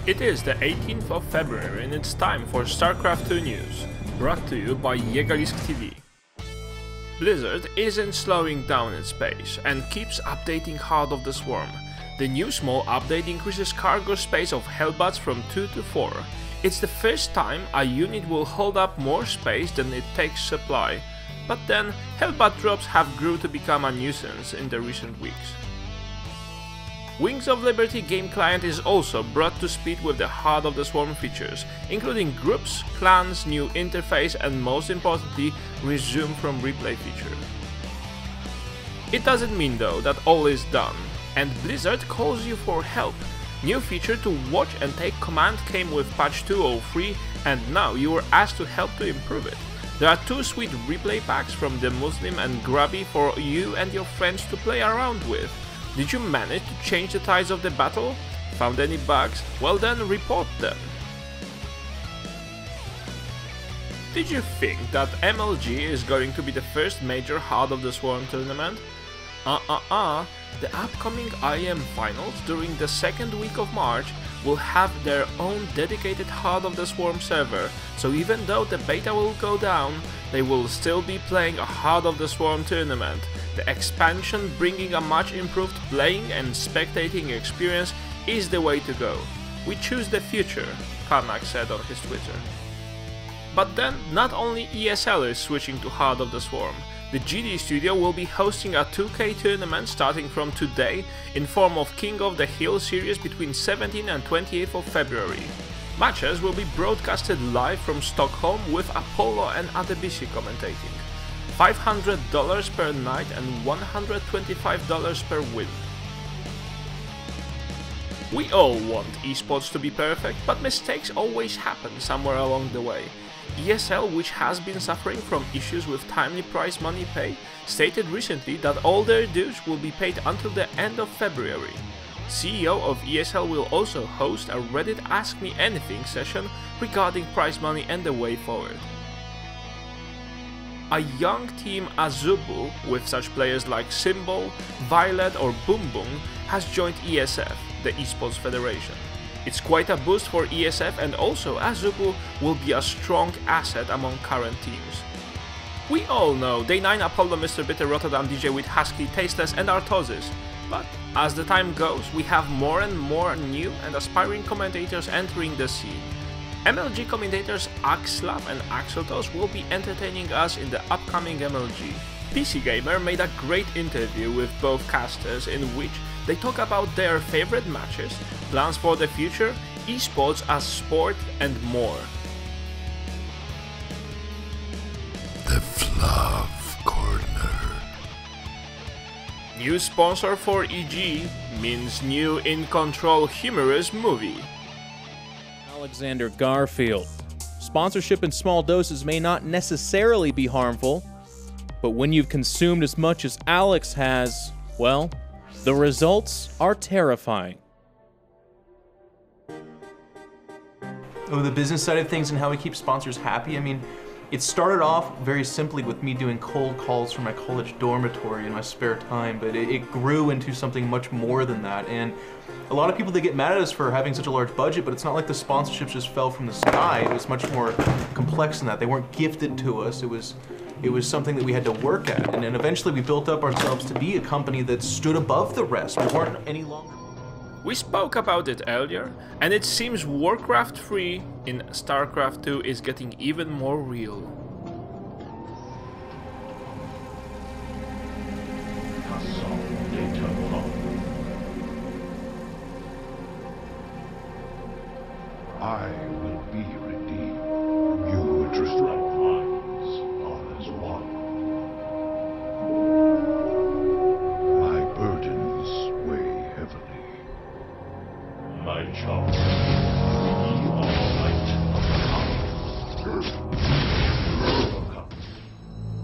It is the 18th of February and it's time for Starcraft 2 news, brought to you by Jegalisk TV. Blizzard isn't slowing down its pace and keeps updating Heart of the Swarm. The new small update increases cargo space of Hellbats from 2 to 4. It's the first time a unit will hold up more space than it takes supply, but then Hellbat drops have grew to become a nuisance in the recent weeks. Wings of Liberty game client is also brought to speed with the Heart of the Swarm features, including groups, clans, new interface and most importantly, resume from replay feature. It doesn't mean though that all is done, and Blizzard calls you for help. New feature to watch and take command came with patch 203 and now you are asked to help to improve it. There are 2 sweet replay packs from the Muslim and Grubby for you and your friends to play around with. Did you manage to change the tides of the battle? Found any bugs? Well then, report them. Did you think that MLG is going to be the first major Heart of the Swarm tournament? The upcoming IEM finals during the second week of March will have their own dedicated Heart of the Swarm server, so even though the beta will go down, they will still be playing a Heart of the Swarm tournament. The expansion bringing a much improved playing and spectating experience is the way to go. We choose the future, Carmac said on his Twitter. But then, not only ESL is switching to Heart of the Swarm. The GD Studio will be hosting a 2K tournament starting from today in form of King of the Hill series between 17th and 28th of February. Matches will be broadcasted live from Stockholm with Apollo and Adebisi commentating. $500 per night and $125 per win. We all want esports to be perfect, but mistakes always happen somewhere along the way. ESL, which has been suffering from issues with timely prize money pay, stated recently that all their dues will be paid until the end of February. CEO of ESL will also host a Reddit Ask Me Anything session regarding prize money and the way forward. A young team Azubu, with such players like Symbol, Violet or Boom Boom, has joined ESF, the Esports Federation. It's quite a boost for ESF and also Azubu will be a strong asset among current teams. We all know Day 9 Apollo, Mr. Bitter, Rotterdam, DJ with Husky, Tasteless and Artozis, but as the time goes we have more and more new and aspiring commentators entering the scene. MLG commentators Axslav and Axeltoss will be entertaining us in the upcoming MLG. PC Gamer made a great interview with both casters in which they talk about their favorite matches, plans for the future, esports as sport and more. The Fluff Corner. New sponsor for EG means new In Control humorous movie. Alexander Garfield. Sponsorship in small doses may not necessarily be harmful, but when you've consumed as much as Alex has, well, the results are terrifying. Oh, the business side of things and how we keep sponsors happy. I mean, it started off very simply with me doing cold calls from my college dormitory in my spare time, but it grew into something much more than that. And a lot of people, they get mad at us for having such a large budget, but it's not like the sponsorships just fell from the sky. It was much more complex than that. They weren't gifted to us. It was something that we had to work at. And then eventually we built up ourselves to be a company that stood above the rest. We weren't any longer. We spoke about it earlier, and it seems Warcraft 3 in Starcraft 2 is getting even more real. I will be redeemed. You interest lines are as one. My burdens weigh heavily. My child, ye are light of the powers.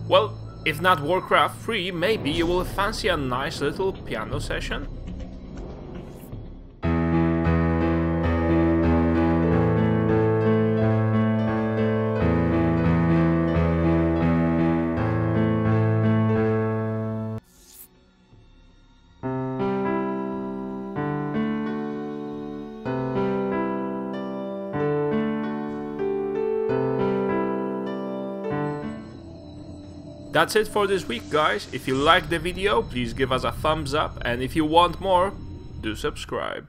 Well, if not Warcraft 3, maybe you will fancy a nice little piano session? That's it for this week, guys. If you liked the video, please give us a thumbs up, and if you want more, do subscribe.